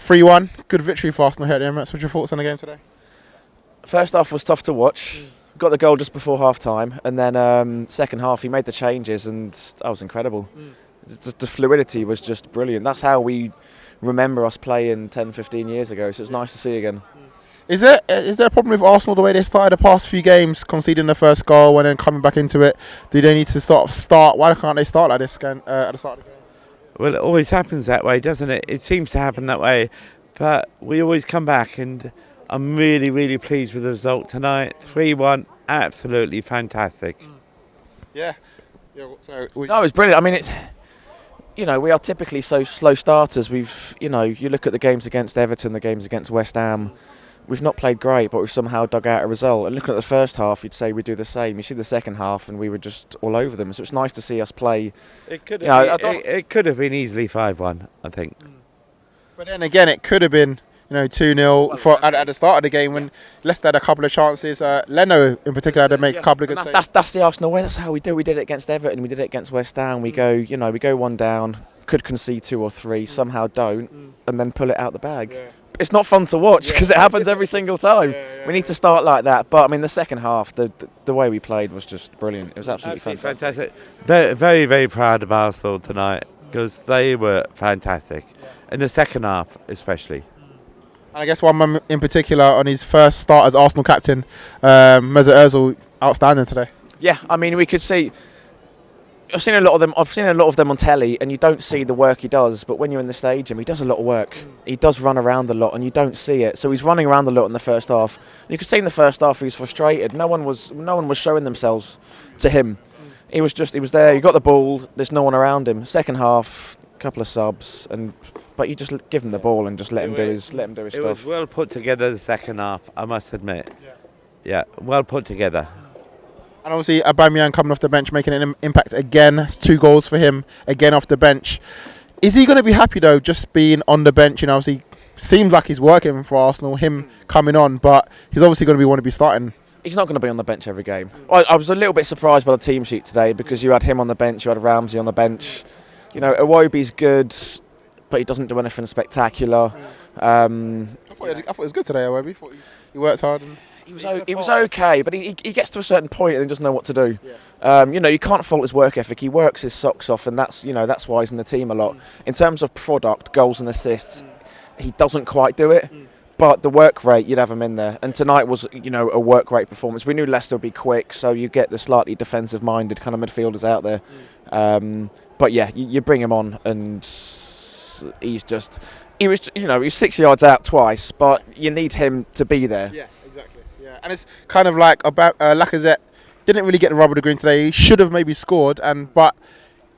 3-1, good victory for Arsenal here at the Emirates. What's your thoughts on the game today? First half was tough to watch. Got the goal just before half time, and then second half he made the changes, and that was incredible. The fluidity was just brilliant. That's how we remember us playing 10, 15 years ago, so it's nice to see again. Is there a problem with Arsenal the way they started the past few games, conceding the first goal and then coming back into it? Do they need to sort of start? Why can't they start like this at the start of the game? Well, it always happens that way, doesn't it? It seems to happen that way, but we always come back, and I'm really, really pleased with the result tonight. 3-1, absolutely fantastic. Yeah. So No, it was brilliant. I mean, it's, we are typically so slow starters. You look at the games against Everton, the games against West Ham. We've not played great, but we've somehow dug out a result. And looking at the first half, you'd say we do the same. You see the second half, and we were just all over them. So it's nice to see us play. It could have been easily 5-1, I think. But then again, it could have been 2-0 at the start of the game when Leicester had a couple of chances. Leno in particular had to make a couple of good saves. That's the Arsenal way. That's how we do. We did it against Everton. We did it against West Ham. We go one down, could concede 2 or 3, somehow don't, and then pull it out the bag. Yeah. It's not fun to watch because it happens every single time. We need to start like that. But I mean, the second half, the way we played was just brilliant. It was absolutely fantastic. Very, very, very proud of Arsenal tonight because they were fantastic. In the second half, especially. And I guess one man in particular on his first start as Arsenal captain, Mesut Ozil, outstanding today. Yeah, I mean, we could see. I've seen a lot of them on telly, and you don't see the work he does. But when you're in the stadium, he does a lot of work. He does run around a lot, and you don't see it. So he's running around a lot in the first half. You could see in the first half he was frustrated. No one was showing themselves to him. He was there. He got the ball. There's no one around him. Second half, a couple of subs, but you just give him the ball and just let him do his stuff. It was well put together the second half, I must admit. Yeah, well put together. And obviously Aubameyang coming off the bench, making an impact again. It's 2 goals for him, again off the bench. Is he going to be happy though, just being on the bench? Obviously seems like he's working for Arsenal, him coming on, but he's obviously going to want to be starting. He's not going to be on the bench every game. I was a little bit surprised by the team sheet today because you had him on the bench, you had Ramsey on the bench. Iwobi's good, but he doesn't do anything spectacular. I thought it was good today, Iwobi. He worked hard. And He was okay, but he gets to a certain point and then doesn't know what to do. You can't fault his work ethic. He works his socks off, and that's why he's in the team a lot. In terms of product, goals and assists, he doesn't quite do it. But the work rate, you'd have him in there. And tonight was, a work rate performance. We knew Leicester would be quick, so you get the slightly defensive-minded kind of midfielders out there. But yeah, you bring him on, and he was 6 yards out twice, but you need him to be there. Yeah, exactly. Yeah, and it's kind of like Lacazette didn't really get the rub of the green today. He should have maybe scored, but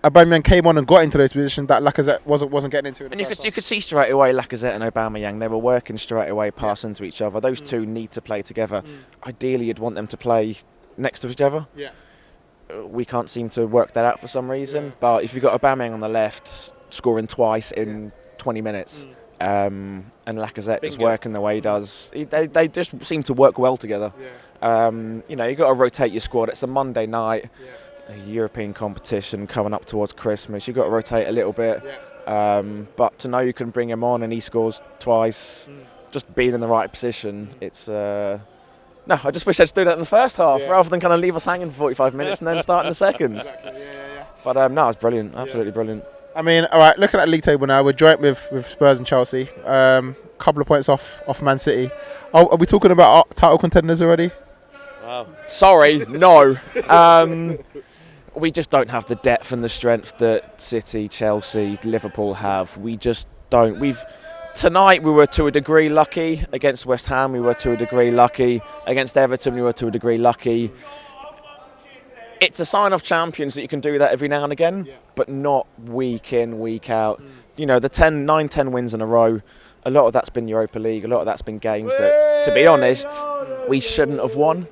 Aubameyang came on and got into those positions that Lacazette wasn't getting into. And you could see straight away Lacazette and Aubameyang, they were working straight away, passing to each other. Those two need to play together. Ideally, you'd want them to play next to each other. Yeah. We can't seem to work that out for some reason. But if you've got Aubameyang on the left, scoring twice in 20 minutes, and Lacazette is working the way he does, they just seem to work well together. You've got to rotate your squad. It's a Monday night. A European competition coming up towards Christmas, you've got to rotate a little bit, but to know you can bring him on and he scores twice, just being in the right position, it's I just wish they'd do that in the first half rather than kind of leave us hanging for 45 minutes and then start in the second. Exactly. But no, it's brilliant, absolutely brilliant. I mean, all right, looking at the league table now, we're joint with Spurs and Chelsea, couple of points off Man City. Are we talking about our title contenders already? Wow. Sorry, no. We just don't have the depth and the strength that City, Chelsea, Liverpool have. We just don't. Tonight we were to a degree lucky. Against West Ham we were to a degree lucky. Against Everton we were to a degree lucky. It's a sign of champions that you can do that every now and again, but not week in, week out. The 9-10 wins in a row, a lot of that's been Europa League, a lot of that's been games that, to be honest, we shouldn't have won.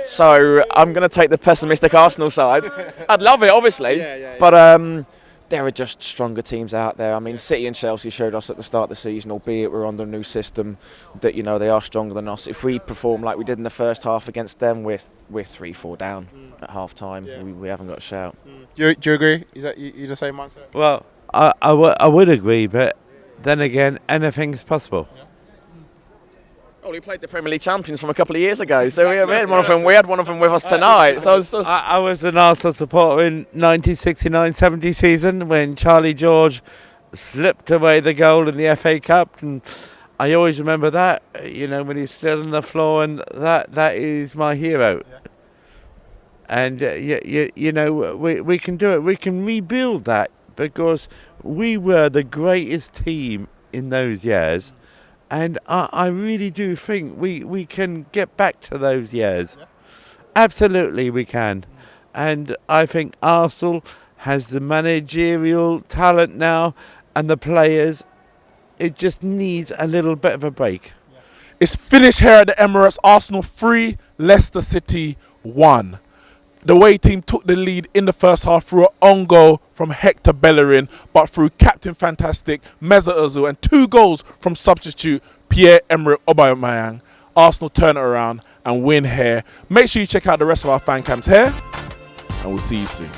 So I'm going to take the pessimistic Arsenal side. I'd love it, obviously, but there are just stronger teams out there. I mean, City and Chelsea showed us at the start of the season, albeit we're under a new system, that they are stronger than us. If we perform like we did in the first half against them, we're 3-4 down at half time. We haven't got a shout. Do you agree? Is that you the same mindset? Well, I would agree, but then again, anything's possible. Oh, we played the Premier League champions from a couple of years ago, so we had one of them. We had one of them with us tonight. So I was an Arsenal supporter in 1969-70 season when Charlie George slipped away the goal in the FA Cup, and I always remember that. You know, when he's still on the floor, and that is my hero. Yeah. And you know, we can do it. We can rebuild that because we were the greatest team in those years. And I really do think we can get back to those years. Yeah. Absolutely we can. And I think Arsenal has the managerial talent now and the players. It just needs a little bit of a break. Yeah. It's finished here at the Emirates. Arsenal 3, Leicester City 1. The away team took the lead in the first half through an own goal from Hector Bellerin, but through Captain Fantastic, Mesut Ozil, and 2 goals from substitute Pierre-Emerick Aubameyang. Arsenal turn it around and win here. Make sure you check out the rest of our fan cams here, and we'll see you soon.